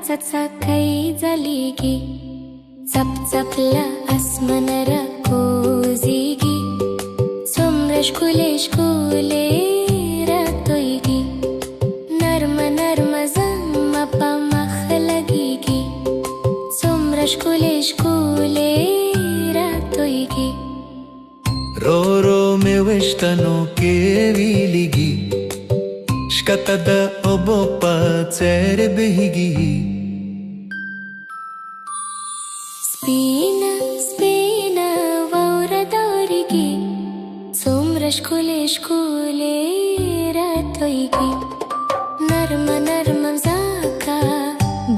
चचाकाई जालीगी चपचपला आसमानार कोजीगी सोमरस कुलेश कुले रातोईगी नर्मा नर्मा जम्मा पामख लगीगी सोमरस कुलेश कुले रातोईगी रो रो में वेष्टनो के विलिगी Shkatada obopa tsere behigi Spina, spina vaura dorigi Somras kulesh kule ratoigi Narma narma zaka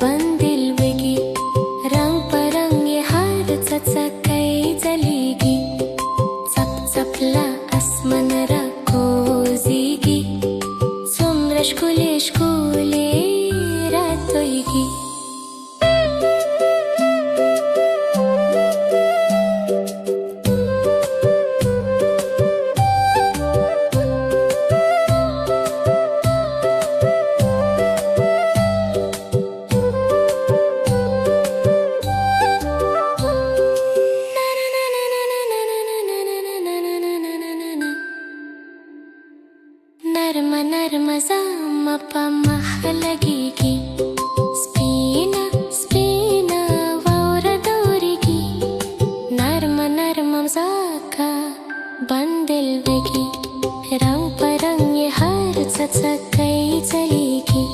bandil vegi Rang parang ye har tsatsakai jaligi Tsap tsapla asmanara kozigi Somras kulesh kule ratoigi Narma narma zama pamah लगीगी Spina, spina vaura dorigi Narma narma zaka bandil vegi Rang parang ye har tsatsakai jaligi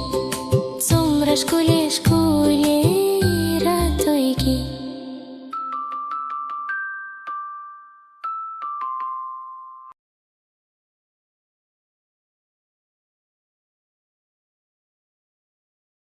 Somras kulesh kule